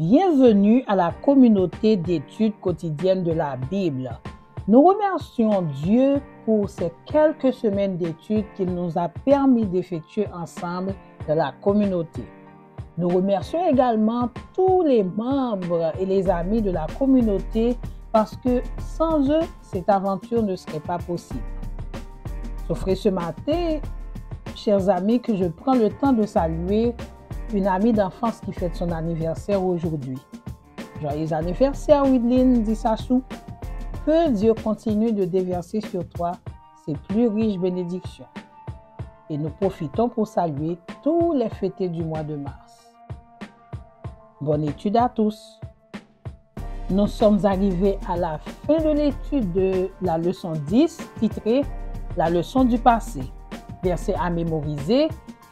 Bienvenue à la communauté d'études quotidiennes de la Bible. Nous remercions Dieu pour ces quelques semaines d'études qu'il nous a permis d'effectuer ensemble dans la communauté. Nous remercions également tous les membres et les amis de la communauté parce que sans eux, cette aventure ne serait pas possible. S'offrez ce matin, chers amis, que je prends le temps de saluer une amie d'enfance qui fête son anniversaire aujourd'hui. Joyeux anniversaire, Widline Dissassou. Que Dieu continue de déverser sur toi ses plus riches bénédictions. Et nous profitons pour saluer tous les fêtés du mois de mars. Bonne étude à tous. Nous sommes arrivés à la fin de l'étude de la leçon 10, titrée « La leçon du passé ». Verset à mémoriser.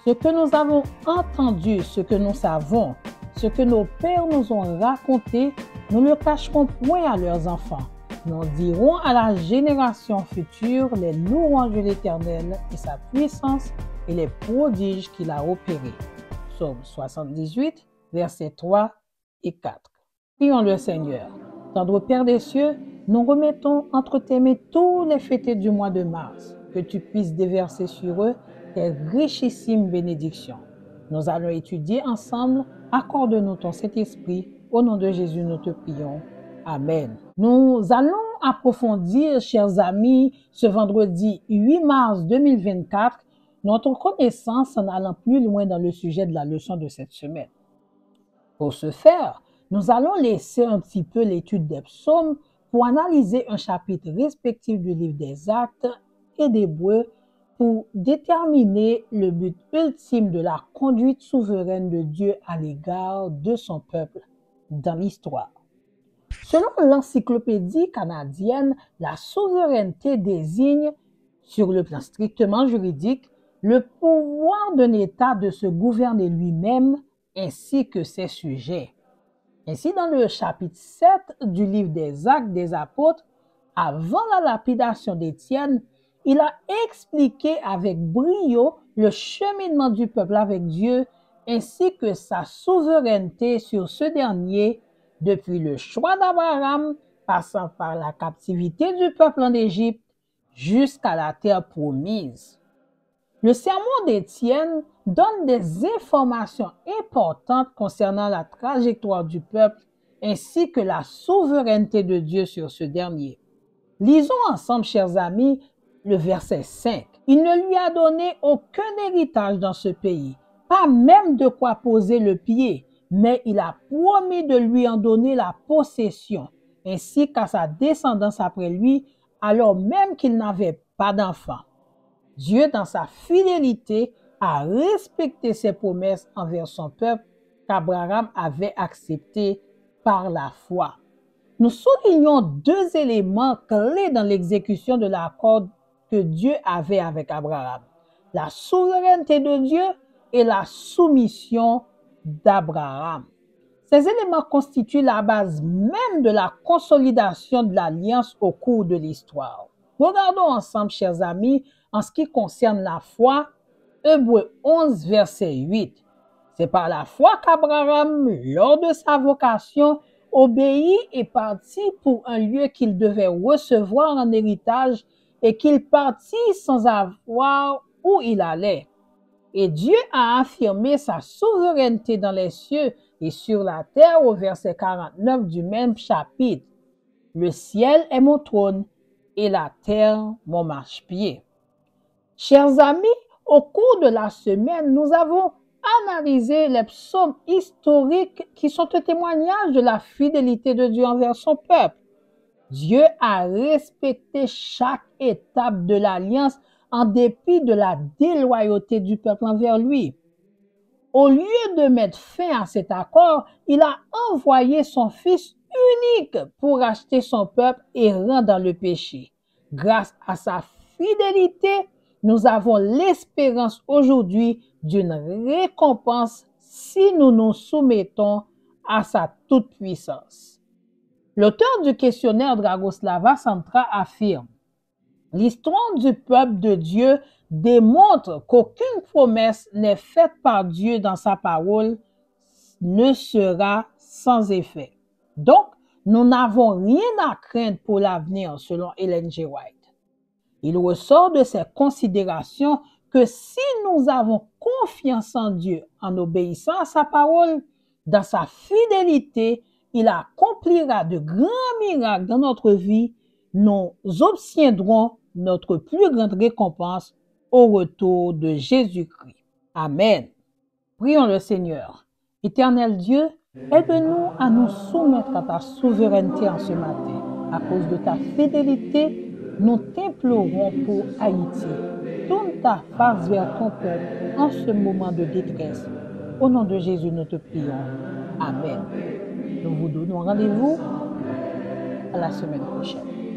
Ce que nous avons entendu, ce que nous savons, ce que nos pères nous ont raconté, nous ne le cacherons point à leurs enfants. Nous dirons à la génération future les louanges de l'Éternel et sa puissance et les prodiges qu'il a opérés. Psaume 78, versets 3 et 4. Prions le Seigneur. Tendre Père des cieux, nous remettons entre tes mains tous les fêtés du mois de mars, que tu puisses déverser sur eux tes richissimes bénédictions. Nous allons étudier ensemble. Accorde-nous ton Saint-Esprit. Au nom de Jésus, nous te prions. Amen. Nous allons approfondir, chers amis, ce vendredi 8 mars 2024, notre connaissance en allant plus loin dans le sujet de la leçon de cette semaine. Pour ce faire, nous allons laisser un petit peu l'étude des psaumes pour analyser un chapitre respectif du livre des Actes et d'Hébreux pour déterminer le but ultime de la conduite souveraine de Dieu à l'égard de son peuple dans l'histoire. Selon l'encyclopédie canadienne, la souveraineté désigne, sur le plan strictement juridique, le pouvoir d'un État de se gouverner lui-même ainsi que ses sujets. Ainsi, dans le chapitre 7 du livre des Actes des Apôtres, avant la lapidation d'Étienne, il a expliqué avec brio le cheminement du peuple avec Dieu ainsi que sa souveraineté sur ce dernier depuis le choix d'Abraham, passant par la captivité du peuple en Égypte jusqu'à la terre promise. Le sermon d'Étienne donne des informations importantes concernant la trajectoire du peuple ainsi que la souveraineté de Dieu sur ce dernier. Lisons ensemble, chers amis, le verset 5. Il ne lui a donné aucun héritage dans ce pays, pas même de quoi poser le pied, mais il a promis de lui en donner la possession, ainsi qu'à sa descendance après lui, alors même qu'il n'avait pas d'enfant. Dieu, dans sa fidélité, a respecté ses promesses envers son peuple qu'Abraham avait accepté par la foi. Nous soulignons deux éléments clés dans l'exécution de l'accord que Dieu avait avec Abraham: la souveraineté de Dieu et la soumission d'Abraham. Ces éléments constituent la base même de la consolidation de l'alliance au cours de l'histoire. Regardons ensemble, chers amis, en ce qui concerne la foi, Hébreux 11, verset 8. C'est par la foi qu'Abraham, lors de sa vocation, obéit et partit pour un lieu qu'il devait recevoir en héritage et qu'il partit sans avoir où il allait. Et Dieu a affirmé sa souveraineté dans les cieux et sur la terre au verset 49 du même chapitre. Le ciel est mon trône et la terre mon marchepied. Chers amis, au cours de la semaine, nous avons analysé les psaumes historiques qui sont un témoignage de la fidélité de Dieu envers son peuple. Dieu a respecté chaque étape de l'alliance en dépit de la déloyauté du peuple envers lui. Au lieu de mettre fin à cet accord, il a envoyé son Fils unique pour racheter son peuple errant dans le péché. Grâce à sa fidélité, nous avons l'espérance aujourd'hui d'une récompense si nous nous soumettons à sa toute-puissance. L'auteur du questionnaire Dragoslava Santra affirme: l'histoire du peuple de Dieu démontre qu'aucune promesse n'est faite par Dieu dans sa parole ne sera sans effet. Donc, nous n'avons rien à craindre pour l'avenir, selon Ellen G. White. Il ressort de ces considérations que si nous avons confiance en Dieu en obéissant à sa parole, dans sa fidélité, il accomplira de grands miracles dans notre vie. Nous obtiendrons notre plus grande récompense au retour de Jésus-Christ. Amen. Prions le Seigneur. Éternel Dieu, aide-nous à nous soumettre à ta souveraineté en ce matin. À cause de ta fidélité, nous t'implorons pour Haïti. Tourne ta face vers ton peuple en ce moment de détresse. Au nom de Jésus, nous te prions. Amen. Nous vous donnons rendez-vous à la semaine prochaine.